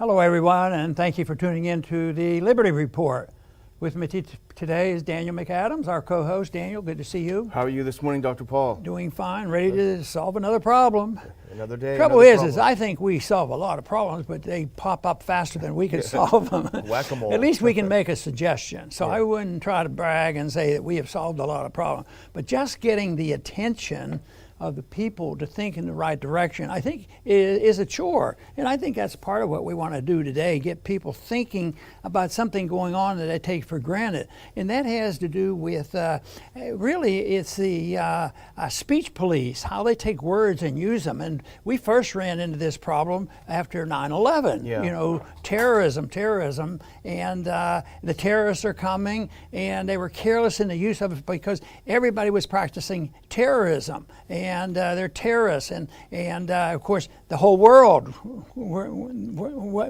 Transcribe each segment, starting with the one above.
Hello, everyone, and thank you for tuning in to the Liberty Report. With me today is Daniel McAdams, our co-host. Daniel, good to see you. How are you this morning, Dr. Paul? Doing fine, ready to solve another problem. Another day. Trouble is I think we solve a lot of problems, but they pop up faster than we can solve them. Whack-a-mole. At least we can make a suggestion. So I wouldn't try to brag and say that we have solved a lot of problems, but just getting the attention of the people to think in the right direction, I think is a chore. And I think that's part of what we want to do today, get people thinking about something going on that they take for granted. And that has to do with, really, it's the speech police, how they take words and use them. And we first ran into this problem after 9/11, you know, terrorism, and the terrorists are coming, and they were careless in the use of it because everybody was practicing terrorism. And they're terrorists, and of course the whole world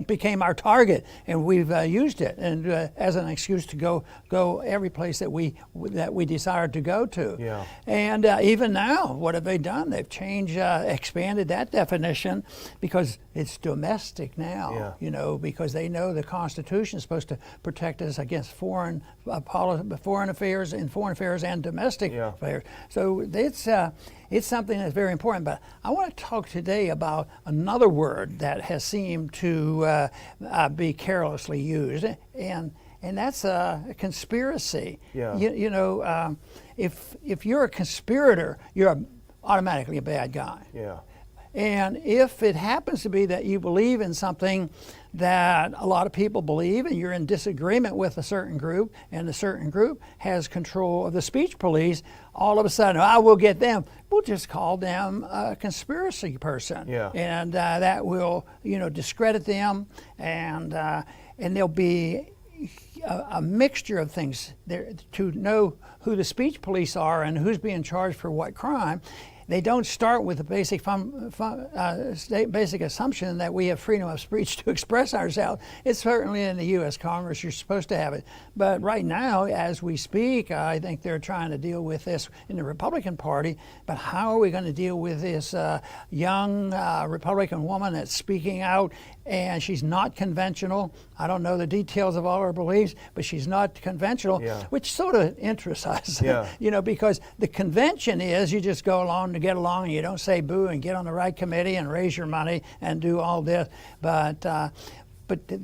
became our target, and we've used it and as an excuse to go every place that we desired to go to. Yeah. And even now, what have they done? They've changed, expanded that definition because it's domestic now. Yeah. You know, because they know the Constitution is supposed to protect us against foreign affairs and domestic affairs. So it's something that's very important. But I want to talk today about another word that has seemed to be carelessly used, and that's a conspiracy. Yeah. You know, if you're a conspirator, you're automatically a bad guy. Yeah. And if it happens to be that you believe in something that a lot of people believe, and you're in disagreement with a certain group, and the certain group has control of the speech police, all of a sudden, we'll get them. We'll just call them a conspiracy person. Yeah. And that will, you know, discredit them, and there'll be a mixture of things there to know who the speech police are and who's being charged for what crime. They don't start with the basic assumption that we have freedom of speech to express ourselves. It's certainly in the U.S. Congress, you're supposed to have it. But right now, as we speak, I think they're trying to deal with this in the Republican Party. But how are we going to deal with this young Republican woman that's speaking out, and she's not conventional? I don't know the details of all her beliefs, but she's not conventional, which sort of interests us, you know, because the convention is you just go along to get along, and you don't say boo and get on the right committee and raise your money and do all this. But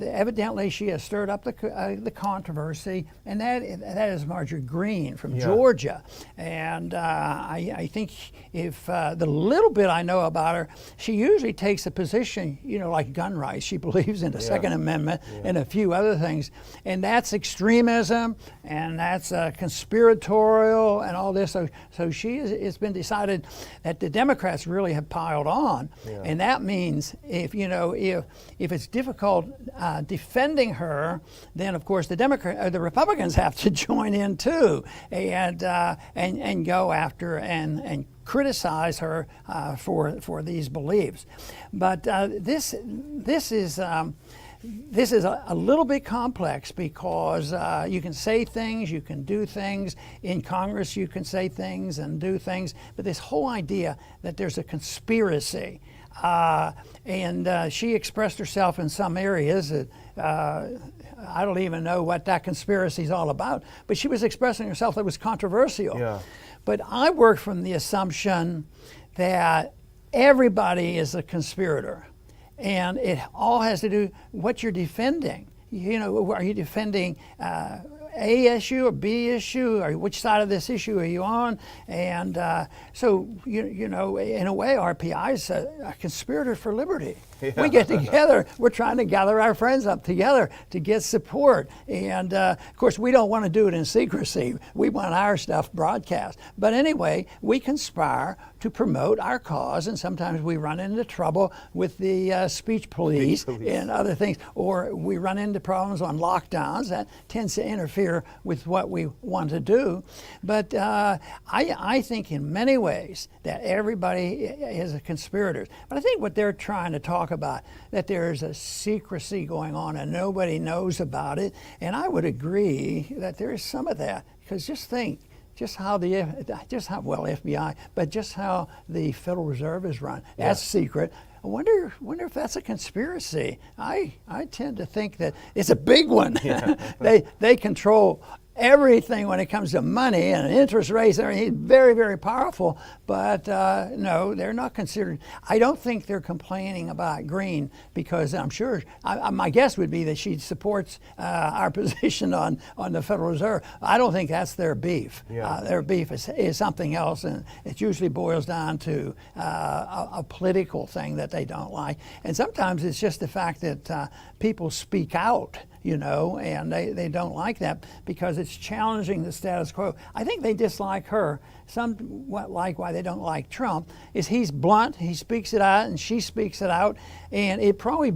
evidently she has stirred up the controversy, and that is Marjorie Greene from Georgia. And I think if the little bit I know about her, she usually takes a position, you know, like gun rights. She believes in the Second Amendment and a few other things, and that's extremism, and that's conspiratorial and all this. So it's been decided that the Democrats really have piled on, and that means if it's difficult defending her, then of course the Republicans have to join in too, and go after and criticize her for these beliefs. But this is a little bit complex because you can say things, you can do things. In Congress, you can say things and do things. But this whole idea that there's a conspiracy, and she expressed herself in some areas that I don't even know what that conspiracy is all about, but she was expressing herself that was controversial. Yeah. But I work from the assumption that everybody is a conspirator, and it all has to do what you're defending. You know, are you defending A issue or B issue, or which side of this issue are you on? And so you know, in a way, RPI is a conspirator for liberty. We get together, we're trying to gather our friends up together to get support. And of course, we don't want to do it in secrecy. We want our stuff broadcast. But anyway, we conspire to promote our cause, and sometimes we run into trouble with the speech police and other things, or we run into problems on lockdowns. That tends to interfere with what we want to do. But I think in many ways that everybody is a conspirator. But I think what they're trying to talk about, that there's a secrecy going on and nobody knows about it, and I would agree that there is some of that, because just think just how FBI, but just how the Federal Reserve is run. That's secret. wonder if that's a conspiracy. I tend to think that it's a big one. Yeah. They control everything when it comes to money and interest rates. He's very, very powerful, but no, they're not considered. I don't think they're complaining about Greene because I'm sure, my guess would be that she supports our position on the Federal Reserve. I don't think that's their beef. Yeah. Their beef is something else, and it usually boils down to a political thing that they don't like. And sometimes it's just the fact that people speak out, and they don't like that because it's challenging the status quo. I think they dislike her. Somewhat like why they don't like Trump is he's blunt, he speaks it out, and she speaks it out, and it probably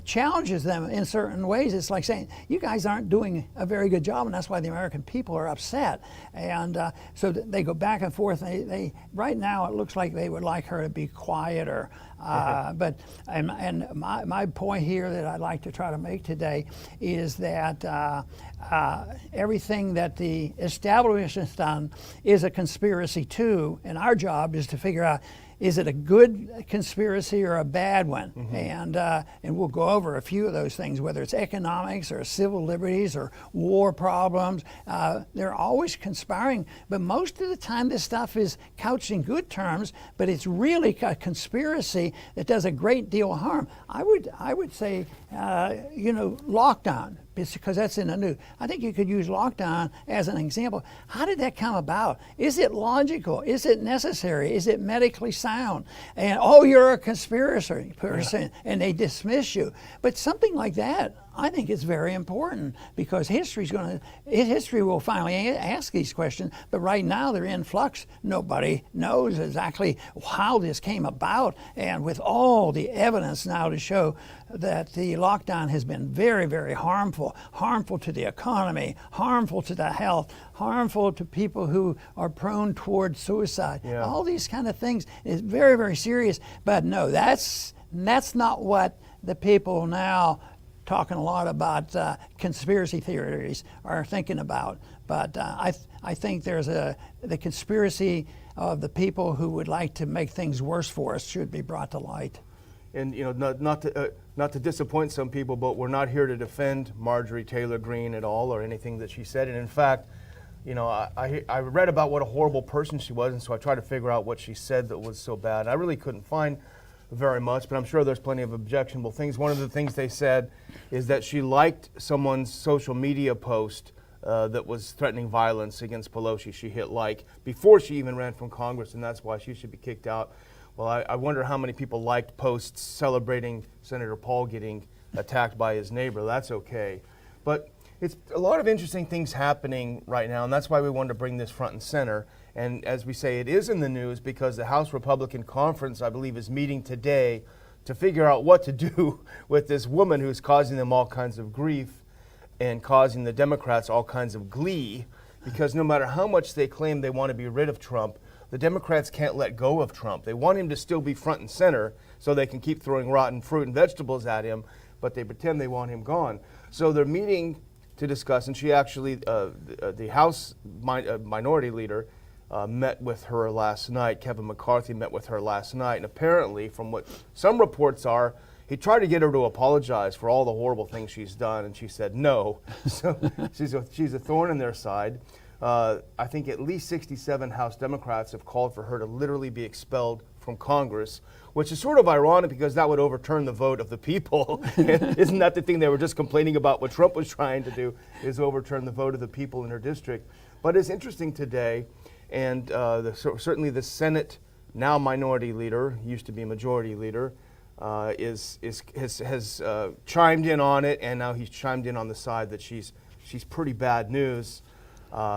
challenges them in certain ways. It's like saying, you guys aren't doing a very good job, and that's why the American people are upset. And so they go back and forth. They right now it looks like they would like her to be quieter. But my point here that I'd like to try to make today is that everything that the establishment has done is a conspiracy too, and our job is to figure out, is it a good conspiracy or a bad one? Mm-hmm. And we'll go over a few of those things, whether it's economics or civil liberties or war problems. They're always conspiring, but most of the time this stuff is couched in good terms, but it's really a conspiracy that does a great deal of harm. I would say, lockdown, because that's in the news. I think you could use lockdown as an example. How did that come about? Is it logical? Is it necessary? Is it medically sound? And you're a conspiracy person, and they dismiss you. But something like that, I think it's very important because history will finally ask these questions. But right now they're in flux. Nobody knows exactly how this came about, and with all the evidence now to show that the lockdown has been very, very harmful to the economy, harmful to the health, harmful to people who are prone toward suicide. Yeah. All these kind of things is very, very serious. But no, that's not what the people now talking a lot about conspiracy theories are thinking about. But I think there's the conspiracy of the people who would like to make things worse for us should be brought to light. And not to disappoint some people, but we're not here to defend Marjorie Taylor Greene at all or anything that she said. And in fact, I read about what a horrible person she was, and so I tried to figure out what she said that was so bad. I really couldn't find very much, but I'm sure there's plenty of objectionable things. One of the things they said is that she liked someone's social media post that was threatening violence against Pelosi. She hit like before she even ran from Congress, and that's why she should be kicked out. Well, I wonder how many people liked posts celebrating Senator Paul getting attacked by his neighbor. That's okay. But it's a lot of interesting things happening right now, and that's why we wanted to bring this front and center. And as we say, it is in the news because the House Republican Conference, I believe, is meeting today to figure out what to do with this woman who's causing them all kinds of grief and causing the Democrats all kinds of glee, because no matter how much they claim they want to be rid of Trump, the Democrats can't let go of Trump. They want him to still be front and center so they can keep throwing rotten fruit and vegetables at him, but they pretend they want him gone. So they're meeting to discuss, and she actually, the House minority leader, met with her last night. Kevin McCarthy met with her last night, and apparently, from what some reports are, he tried to get her to apologize for all the horrible things she's done, and she said no. So she's a thorn in their side. I think at least 67 House Democrats have called for her to literally be expelled from Congress, which is sort of ironic because that would overturn the vote of the people. Isn't that the thing they were just complaining about? What Trump was trying to do is overturn the vote of the people in her district. But it's interesting today, and certainly the Senate, now minority leader, used to be majority leader, has chimed in on it, and now he's chimed in on the side that she's pretty bad news.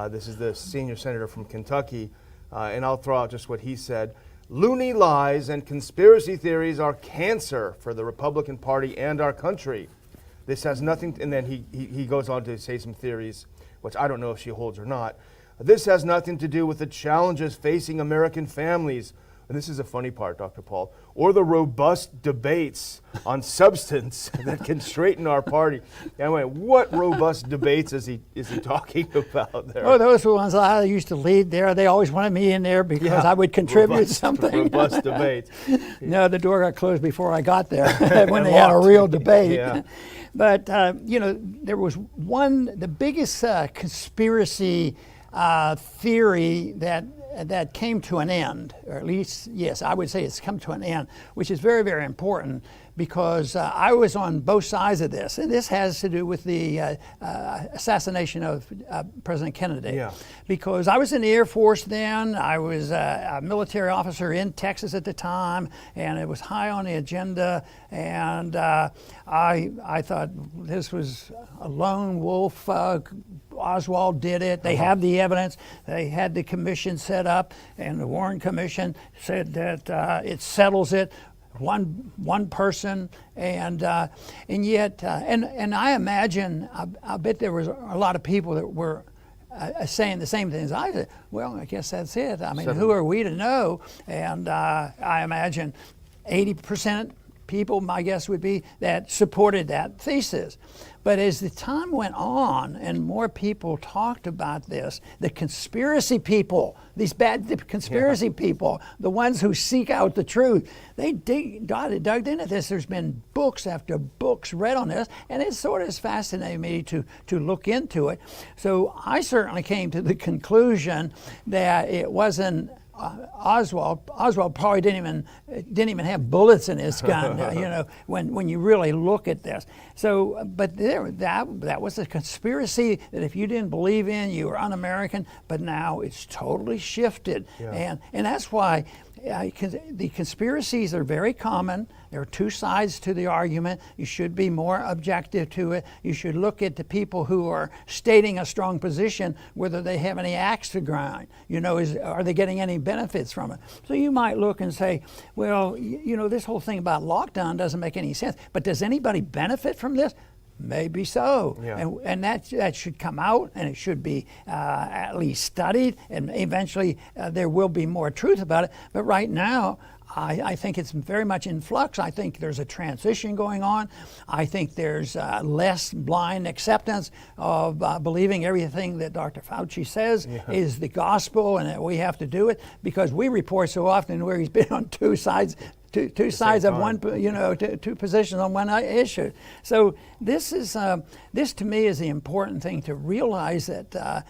This is the senior senator from Kentucky, and I'll throw out just what he said. Loony lies and conspiracy theories are cancer for the Republican Party and our country. This has nothing, and then he goes on to say some theories, which I don't know if she holds or not. This has nothing to do with the challenges facing American families, and this is a funny part, Dr. Paul, or the robust debates on substance that can straighten our party. And I went, what robust debates is he talking about there? Oh, those were the ones I used to lead there. They always wanted me in there because I would contribute something. Robust debates. No, the door got closed before I got there when they had a real debate. Yeah. But, there was the biggest conspiracy theory that came to an end, or at least, yes, I would say it's come to an end, which is very, very important because I was on both sides of this. And this has to do with the assassination of President Kennedy. Yeah. Because I was in the Air Force then, I was a military officer in Texas at the time, and it was high on the agenda, and I thought this was a lone wolf. Oswald did it. They have the evidence. They had the commission set up, and the Warren Commission said that it settles it. One person, and yet, and I imagine, I bet there was a lot of people that were saying the same things I did. Well, I guess that's it. I mean, who are we to know? And I imagine 80% people, my guess would be, that supported that thesis. But as the time went on and more people talked about this, the conspiracy people, these bad conspiracy people, the ones who seek out the truth, they dug into this. There's been books after books read on this, and it sort of has fascinated me to look into it. So I certainly came to the conclusion that it wasn't Oswald probably didn't even have bullets in his gun. When you really look at this. So, but that was a conspiracy that if you didn't believe in, you were un-American. But now it's totally shifted, and that's why. The conspiracies are very common. There are two sides to the argument. You should be more objective to it. You should look at the people who are stating a strong position, whether they have any axe to grind. Are they getting any benefits from it? So you might look and say, well, this whole thing about lockdown doesn't make any sense. But does anybody benefit from this? Maybe so, and that should come out, and it should be at least studied, and eventually there will be more truth about it. But right now, I think it's very much in flux. I think there's a transition going on. I think there's less blind acceptance of believing everything that Dr. Fauci says is the gospel, and that we have to do it, because we report so often where he's been on two sides. Two sides of one, two positions on one issue. So this to me is the important thing to realize, that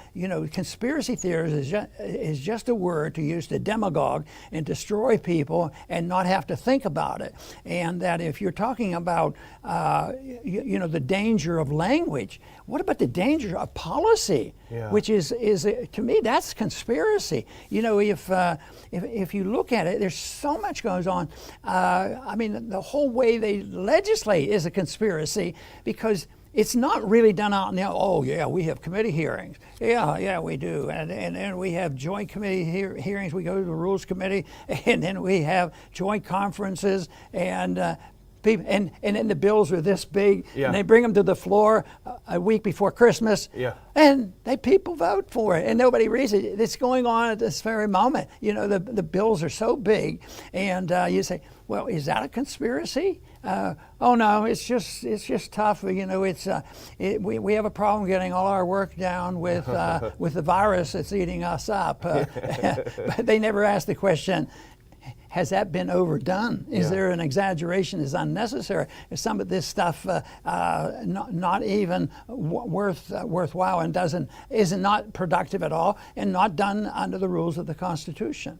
conspiracy theories is just a word to use to demagogue and destroy people and not have to think about it. And that if you're talking about the danger of language, what about the danger of policy? Which is to me, that's conspiracy. If you look at it, there's so much goes on. The whole way they legislate is a conspiracy, because it's not really done out now. Oh yeah, we have committee hearings. Yeah, we do, and then we have joint committee hearings. We go to the Rules Committee, and then we have joint conferences, and and then the bills are this big, and they bring them to the floor a week before Christmas, and people vote for it, and nobody reads it. It's going on at this very moment. The bills are so big, and you say, well, is that a conspiracy? Oh no, it's just tough. We have a problem getting all our work down with the virus that's eating us up. But they never ask the question, has that been overdone? Is there an exaggeration? Is unnecessary? Is some of this stuff not even worthwhile, and is not productive at all, and not done under the rules of the Constitution?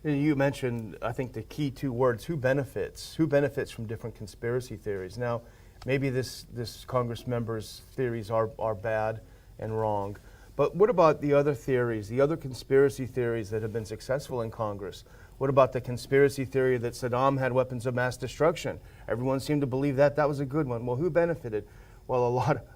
You mentioned, I think, the key two words: who benefits? Who benefits from different conspiracy theories? Now, maybe this Congress member's theories are bad and wrong, but what about the other theories, the other conspiracy theories that have been successful in Congress? What about the conspiracy theory that Saddam had weapons of mass destruction? Everyone seemed to believe that was a good one. Well, who benefited? Well,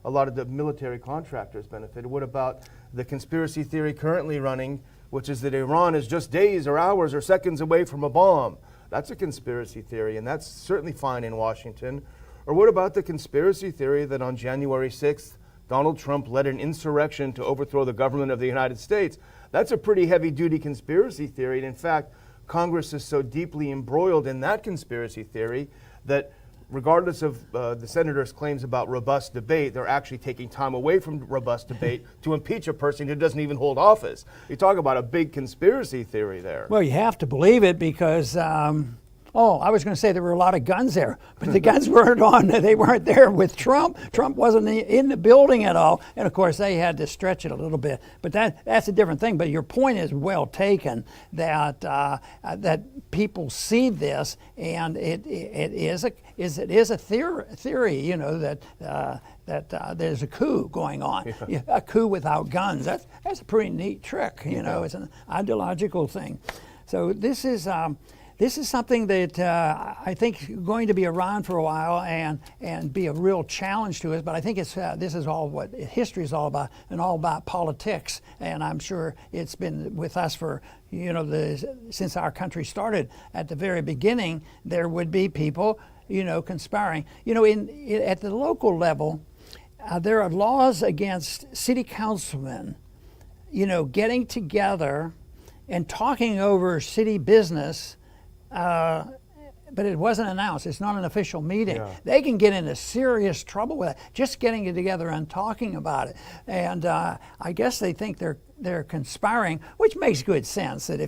a lot of the military contractors benefited. What about the conspiracy theory currently running, which is that Iran is just days or hours or seconds away from a bomb? That's a conspiracy theory, and that's certainly fine in Washington. Or what about the conspiracy theory that on January 6th, Donald Trump led an insurrection to overthrow the government of the United States? That's a pretty heavy-duty conspiracy theory, and in fact, Congress is so deeply embroiled in that conspiracy theory that regardless of the senator's claims about robust debate, they're actually taking time away from robust debate to impeach a person who doesn't even hold office. You talk about a big conspiracy theory there. Well, you have to believe it because, I was going to say there were a lot of guns there, but the guns they weren't there with Trump. Trump wasn't in the building at all. And of course, they had to stretch it a little bit. But that's a different thing. But your point is well taken that that people see this, and it is a theory, that there's a coup going on, a coup without guns. That's a pretty neat trick, It's an ideological thing. So this is something that I think is going to be around for a while and be a real challenge to us. But I think this is all what history is all about, and all about politics. And I'm sure it's been with us for since our country started. At the very beginning, there would be people conspiring. At the local level, there are laws against city councilmen, getting together and talking over city business. But it wasn't announced. It's not an official meeting. Yeah. They can get into serious trouble with it, just getting it together and talking about it. And I guess they think they're conspiring, which makes good sense. That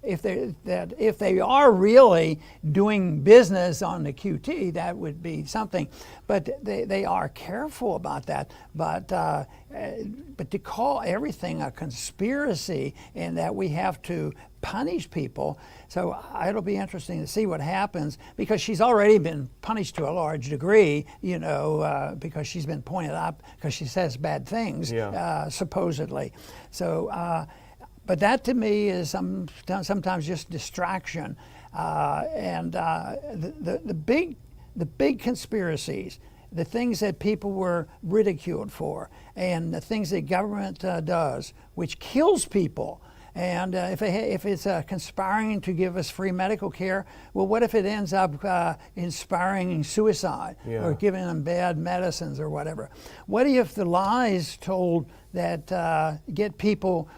if they are really doing business on the QT, that would be something. But they are careful about that. But to call everything a conspiracy and that we have to punish people, so it'll be interesting to see what happens, because she's already been punished to a large degree, because she's been pointed out because she says bad things, supposedly. So, but that to me is sometimes just distraction, and the big conspiracies, the things that people were ridiculed for, and the things that government does, which kills people. And if it's conspiring to give us free medical care, well, what if it ends up inspiring suicide or giving them bad medicines or whatever? What if the lies told that get people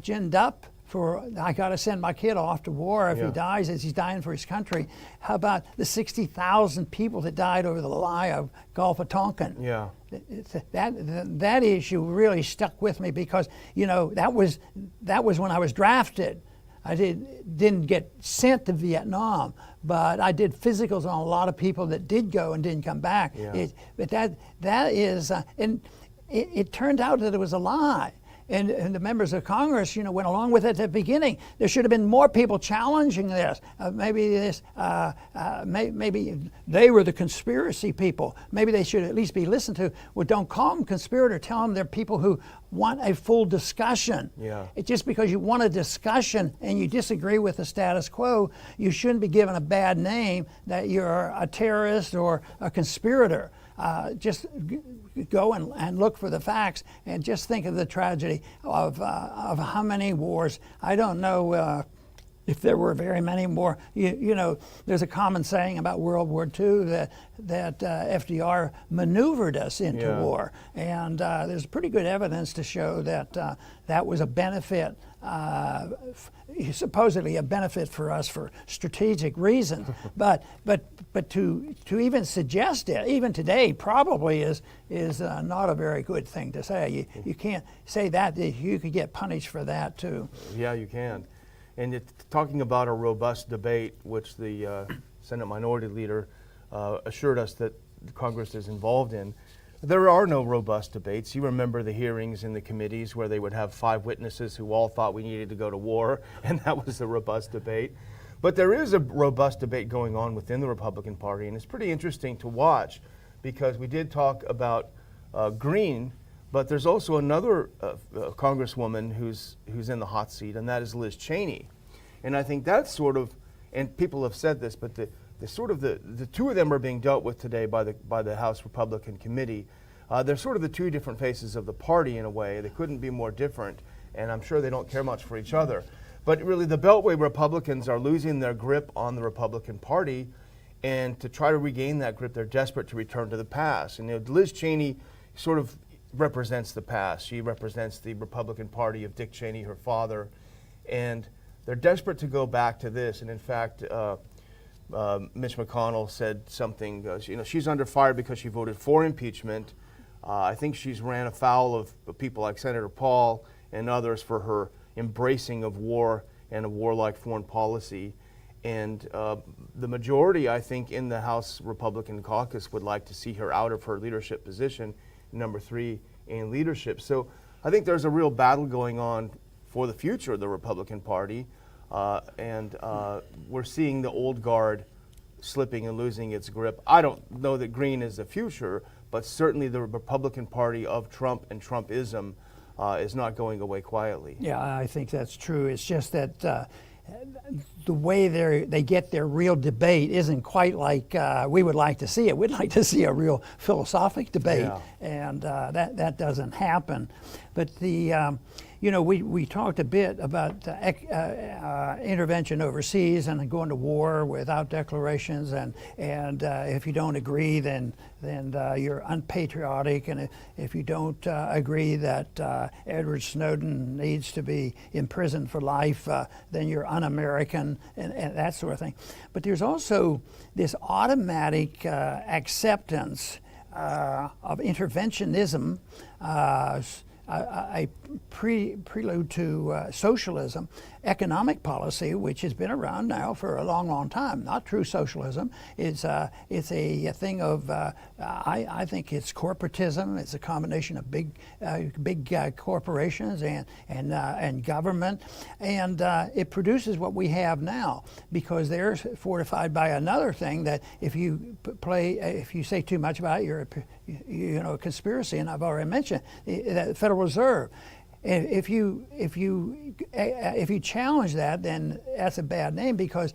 ginned up for, I got to send my kid off to war if he dies as he's dying for his country? How about the 60,000 people that died over the lie of Gulf of Tonkin? Yeah. That issue really stuck with me because that was when I was drafted. I didn't get sent to Vietnam, but I did physicals on a lot of people that did go and didn't come back. Yeah. But that is, and it turned out that it was a lie. And the members of Congress, went along with it at the beginning. There should have been more people challenging this. Maybe they were the conspiracy people. Maybe they should at least be listened to. Well, don't call them conspirator. Tell them they're people who want a full discussion. Yeah. It's just because you want a discussion and you disagree with the status quo, you shouldn't be given a bad name that you're a terrorist or a conspirator. Just go and look for the facts, and just think of the tragedy of how many wars. I don't know if there were very many more. There's a common saying about World War II that FDR maneuvered us into war, and there's pretty good evidence to show that that was a benefit. Supposedly a benefit for us for strategic reasons, but to even suggest it, even today, probably is not a very good thing to say. You can't say that. You could get punished for that too. Yeah, you can. And talking about a robust debate, which the Senate Minority Leader assured us that Congress is involved in. There are no robust debates. You remember the hearings in the committees where they would have 5 witnesses who all thought we needed to go to war, and that was a robust debate. But there is a robust debate going on within the Republican Party, and it's pretty interesting to watch because we did talk about Greene, but there's also another congresswoman who's in the hot seat, and that is Liz Cheney. And I think that's sort of, and people have said this, but the two of them are being dealt with today by the House Republican Committee. They're sort of the two different faces of the party in a way. They couldn't be more different, and I'm sure they don't care much for each other. But really, the Beltway Republicans are losing their grip on the Republican Party, and to try to regain that grip, they're desperate to return to the past. And Liz Cheney sort of represents the past. She represents the Republican Party of Dick Cheney, her father, and they're desperate to go back to this. And in fact, Mitch McConnell said something, she's under fire because she voted for impeachment. I think she's ran afoul of people like Senator Paul and others for her embracing of war and a warlike foreign policy. And the majority, I think, in the House Republican caucus would like to see her out of her leadership position, number 3 in leadership. So I think there's a real battle going on for the future of the Republican Party. And we're seeing the old guard slipping and losing its grip. I don't know that Greene is the future, but certainly the Republican Party of Trump and Trumpism is not going away quietly. Yeah, I think that's true. It's just that the way they get their real debate isn't quite like we would like to see it. We'd like to see a real philosophic debate, and that doesn't happen. But we talked a bit about intervention overseas and going to war without declarations, and if you don't agree, then you're unpatriotic, and if you don't agree that Edward Snowden needs to be imprisoned for life, then you're un-American, and that sort of thing. But there's also this automatic acceptance of interventionism, a prelude to socialism, economic policy, which has been around now for a long, long time. Not true socialism. It's a thing of I think it's corporatism. It's a combination of big corporations and government, and it produces what we have now, because they're fortified by another thing that if you say too much about it, you're a conspiracy, and I've already mentioned the Federal Reserve. If you challenge that, then that's a bad name, because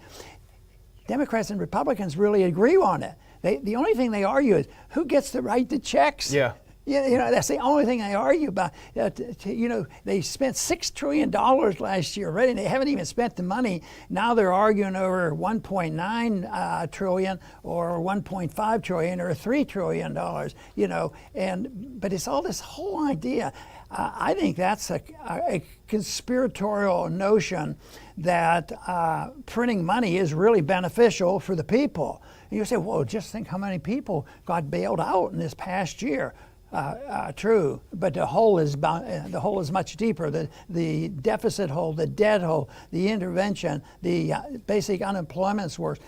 Democrats and Republicans really agree on it. The only thing they argue is who gets to write the checks. Yeah. That's the only thing they argue about. They spent $6 trillion last year already, and they haven't even spent the money. Now they're arguing over 1.9 trillion or 1.5 trillion or $3 trillion. But it's all this whole idea. I think that's a conspiratorial notion that printing money is really beneficial for the people. And you say, well, just think how many people got bailed out in this past year. True, but the hole is much deeper. The deficit hole, the debt hole, the intervention, the basic unemployment's worse.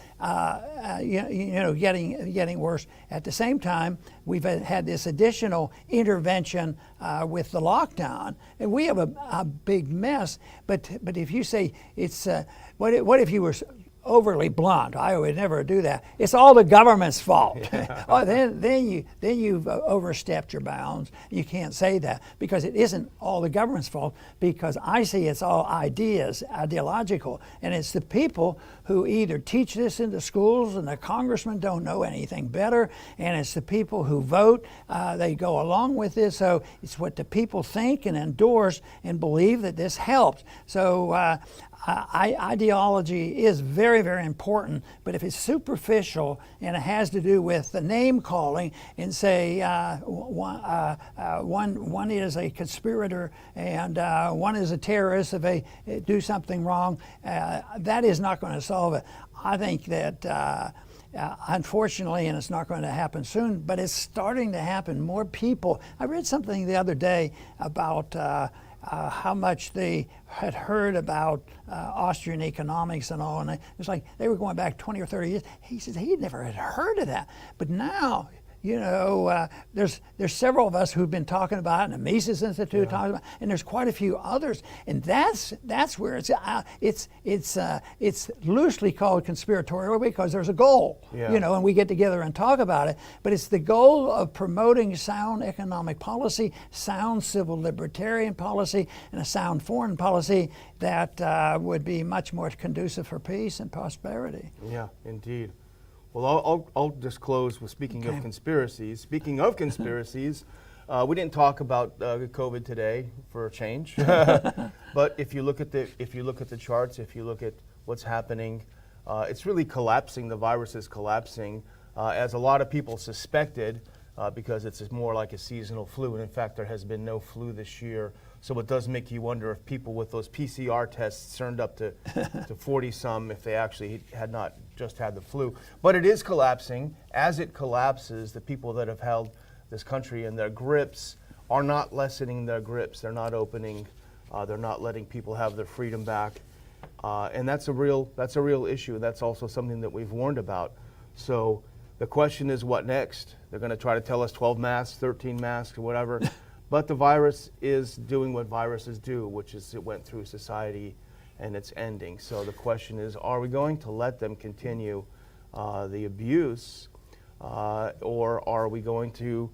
Getting worse. At the same time, we've had this additional intervention with the lockdown, and we have a big mess. But if you say it's what if you were overly blunt? I would never do that. It's all the government's fault. Yeah. then you've overstepped your bounds. You can't say that, because it isn't all the government's fault, because I see it's all ideological, and it's the people who either teach this in the schools, and the congressmen don't know anything better, and it's the people who vote. They go along with this, so it's what the people think and endorse and believe that this helps. So ideology is very, very important, but if it's superficial and it has to do with the name calling and say one is a conspirator and one is a terrorist if they do something wrong, that is not going to solve it. I think that unfortunately, and it's not going to happen soon, but it's starting to happen. More people. I read something the other day about how much they had heard about Austrian economics and all, and it's like they were going back 20 or 30 years. He says he never had heard of that, but now, there's several of us who've been talking about it, and the Mises Institute talking about it, and there's quite a few others, and that's where it's loosely called conspiratorial because there's a goal, and we get together and talk about it, but it's the goal of promoting sound economic policy, sound civil libertarian policy, and a sound foreign policy that would be much more conducive for peace and prosperity. Yeah, indeed. Well, I'll just close with speaking of conspiracies. Speaking of conspiracies, we didn't talk about COVID today for a change, but if you look at the charts, if you look at what's happening, it's really collapsing. The virus is collapsing, as a lot of people suspected, because it's more like a seasonal flu. And in fact, there has been no flu this year So it does make you wonder if people with those PCR tests turned up to 40-some, if they actually had not just had the flu. But it is collapsing. As it collapses, the people that have held this country in their grips are not lessening their grips. They're not opening. They're not letting people have their freedom back. And that's a real issue. That's also something that we've warned about. So the question is, what next? They're going to try to tell us 12 masks, 13 masks, or whatever. But the virus is doing what viruses do, which is it went through society and it's ending. So the question is, are we going to let them continue the abuse, or are we going to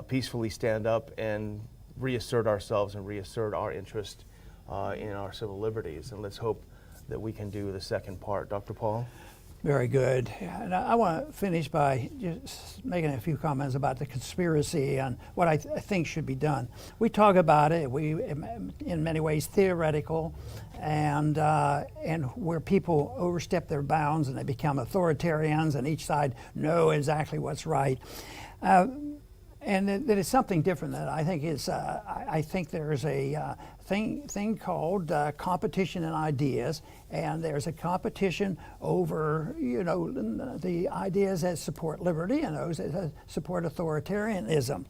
peacefully stand up and reassert ourselves and reassert our interest in our civil liberties? And let's hope that we can do the second part. Dr. Paul? Very good. And I want to finish by just making a few comments about the conspiracy and what I think should be done. We talk about it, in many ways theoretical, and where people overstep their bounds and they become authoritarians and each side know exactly what's right. And that is something different. That I think is. I think there's a thing called competition in ideas, and there's a competition over the ideas that support liberty and those that support authoritarianism,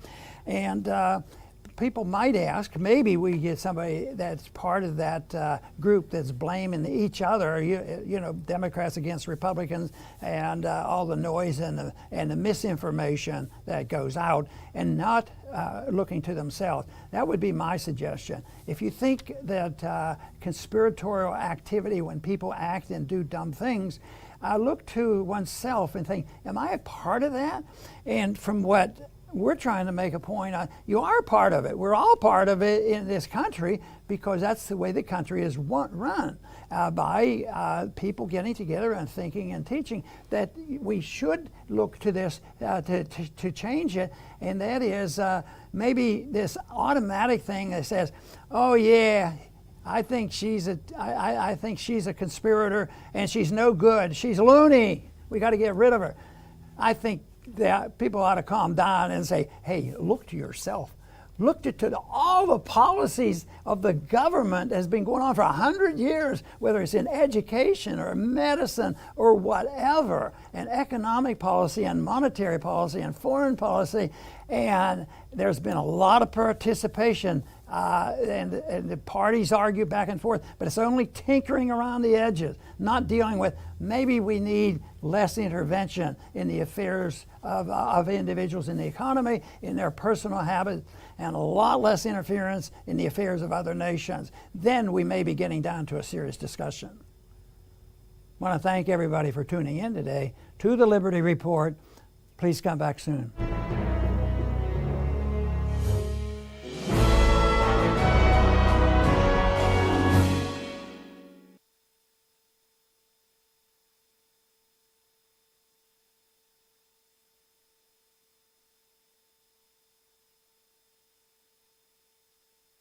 and. People might ask, maybe we get somebody that's part of that group that's blaming each other, Democrats against Republicans, and all the noise and the misinformation that goes out, and not looking to themselves. That would be my suggestion. If you think that conspiratorial activity, when people act and do dumb things, look to oneself and think, am I a part of that? And from what we're trying to make a point on, you are part of it. We're all part of it in this country, because that's the way the country is run, by people getting together and thinking and teaching that we should look to this to change it. And that is maybe this automatic thing that says, oh yeah, I think she's a conspirator and she's no good. She's loony. We got to get rid of her. I think that people ought to calm down and say, hey, look to yourself. Look to all the policies of the government that has been going on for 100 years, whether it's in education or medicine or whatever, and economic policy and monetary policy and foreign policy. And there's been a lot of participation, and the parties argue back and forth, but it's only tinkering around the edges, not dealing with, maybe we need less intervention in the affairs of individuals in the economy, in their personal habits, and a lot less interference in the affairs of other nations. Then we may be getting down to a serious discussion. I want to thank everybody for tuning in today to the Liberty Report. Please come back soon.